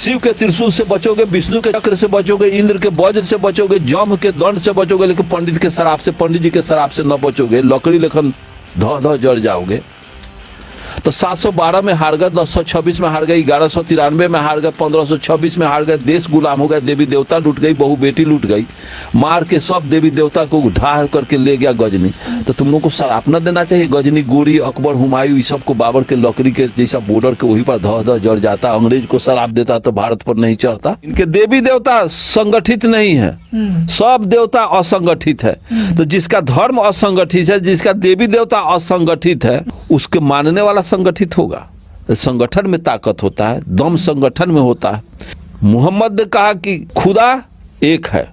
शिव के त्रिशूल से बचोगे, विष्णु के चक्र से बचोगे, इंद्र के वज्र से बचोगे, जम के दंड से बचोगे, लेकिन पंडित के शराब से, पंडित जी के शराब से न बचोगे, लकड़ी लेखन धो धो जड़ जाओगे। तो 712 में हार गए, 1026 में हार गए, 1193 में हार गए, 1526 में हार गए, देश गुलाम हो गया, देवी देवता लूट गई, बहू बेटी लूट गई, मार के सब देवी देवता को ढा करके ले गया गजनी। तो तुम लोग को शराप न देना चाहिए। गजनी, गोरी, अकबर, हुमायूं, इस सबको बाबर के लकड़ी के जैसा बॉर्डर के वहीं पर धह धह जड़ जाता। अंग्रेज को शराप देता तो भारत पर नहीं चढ़ता। इनके देवी देवता संगठित नहीं है, सब देवता असंगठित है। तो जिसका धर्म असंगठित है, जिसका देवी देवता असंगठित है, उसके मानने वाला संगठित होगा। संगठन में ताकत होता है, दम संगठन में होता है। मोहम्मद ने कहा कि खुदा एक है,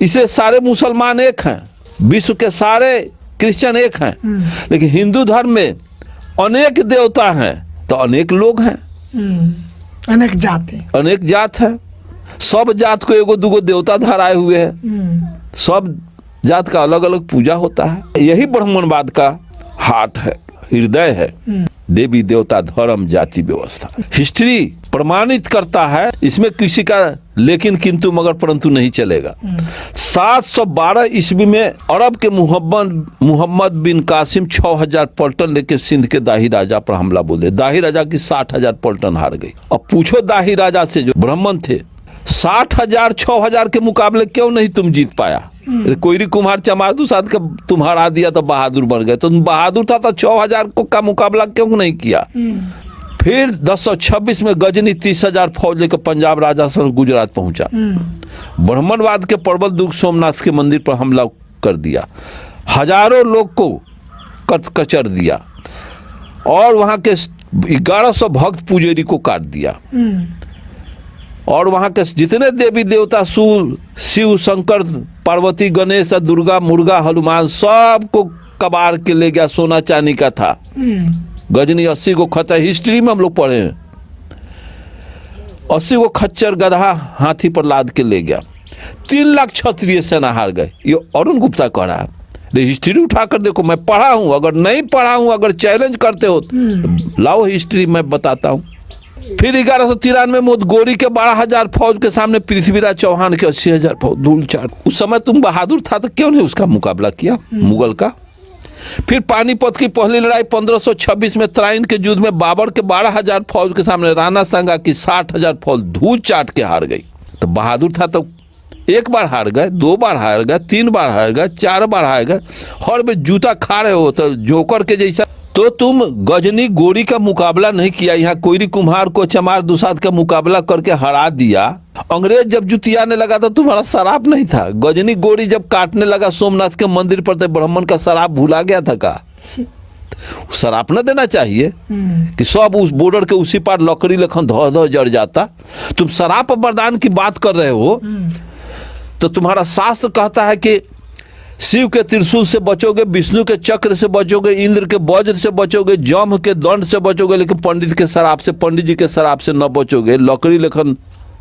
इसे सारे मुसलमान एक हैं, विश्व के सारे क्रिश्चियन एक हैं। लेकिन हिंदू धर्म में अनेक देवता हैं तो अनेक लोग हैं, अनेक जाति, अनेक जात है। सब जात को एगो दूगो देवता धराए हुए हैं, सब जात का अलग अलग पूजा होता है। यही ब्राह्मणवाद का हार्ट है, हृदय है। देवी देवता, धर्म, जाति, व्यवस्था, हिस्ट्री प्रमाणित करता है। इसमें किसी का लेकिन किंतु मगर परंतु नहीं चलेगा। 712 ईस्वी में अरब के मोहम्मद बिन कासिम 6000 पलटन लेके सिंध के दाही राजा पर हमला बोले। दाही राजा की 60,000 पलटन हार गई। अब पूछो दाही राजा से, जो ब्राह्मण थे, 60,000 6000 के मुकाबले क्यों नहीं तुम जीत पाया? कोयरी कुम्हार चमार दुसाद का तुम हरा दिया तो बहादुर बन गए। तो बहादुर था तो 6000 का मुकाबला क्यों नहीं किया? फिर 1026 में गजनी 30,000 फौज लेकर पंजाब राजा से गुजरात पहुंचा। ब्राह्मणवाद के प्रबल दुख सोमनाथ के मंदिर पर हमला कर दिया, हजारों लोग को कचर दिया और वहां के 1100 भक्त पुजारी को काट दिया। और वहां के जितने देवी देवता, शिव, शंकर, पार्वती, गणेश, दुर्गा, मुर्गा, हनुमान, सबको कबाड़ के ले गया। सोना चांदी का था। गजनी 80 को खच्चर, हिस्ट्री में हम लोग पढ़े हैं, 80 को खच्चर गधा हाथी पर लाद के ले गया। 3 लाख क्षत्रिय सेना हार गए। ये अरुण गुप्ता कह रहा है। हिस्ट्री उठाकर देखो, मैं पढ़ा हूं। अगर नहीं पढ़ा हूं, अगर चैलेंज करते हो तो लाओ हिस्ट्री, मैं बताता हूं। फिर 1193 में गोरी के 12,000 फौज के सामने पृथ्वीराज चौहान के 80,000 फौज धूल चाट। उस समय तुम बहादुर था तो क्यों नहीं उसका मुकाबला किया मुगल का? फिर पानीपत की पहली लड़ाई 1526 में तराइन के युद्ध में बाबर के 12,000 फौज के सामने राणा सांगा की 60,000 फौज धूल चाट के हार गई। तो बहादुर था तो एक बार हार गए, 2 बार हार गए, 3 बार हार गए, 4 बार हार गए, हर में जूता खा रहे हो तो जोकर के जैसा। तो तुम गजनी गोरी का मुकाबला नहीं किया। यहाँ कोयरी कुम्हार को, चमार दुसाद का मुकाबला करके हरा दिया। अंग्रेज जब जुतियाने लगा तो तुम्हारा शराब नहीं था। गजनी गोरी जब काटने लगा सोमनाथ के मंदिर पर तो ब्राह्मण का शराब भुला गया था का? शराब न देना चाहिए कि सब उस बॉर्डर के उसी पार लकड़ी लेखन धो धो जड़ जाता। तुम शराब वरदान की बात कर रहे हो तो तुम्हारा शास्त्र कहता है कि शिव के त्रिशूल से बचोगे, विष्णु के चक्र से बचोगे, इंद्र के वज्र से बचोगे, जम के दंड से बचोगे, लेकिन पंडित के शराब से, पंडित जी के शराब से न बचोगे, लकड़ी लेखन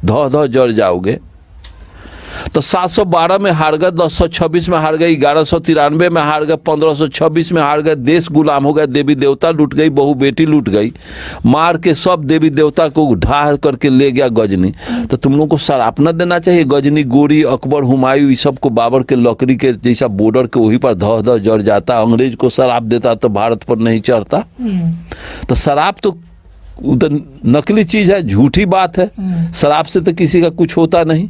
धो धो जड़ जाओगे। तो 712 में हार गए, 1026 में हार गए, 1193 में हार गए, 1526 में हार गए, देश गुलाम हो गया, देवी देवता लूट गई, बहू बेटी लूट गई, मार के सब देवी देवता को ढा करके ले गया गजनी। तो तुम लोग को शराप न देना चाहिए। गजनी, गोरी, अकबर, हुमायूं, इस सबको बाबर के लकड़ी के जैसा बॉर्डर के वहीं पर धह धह जड़ जाता। अंग्रेज को शराप देता तो भारत पर नहीं चढ़ता। तो शराब तो नकली चीज है, झूठी बात है। शराब से तो किसी का कुछ होता नहीं।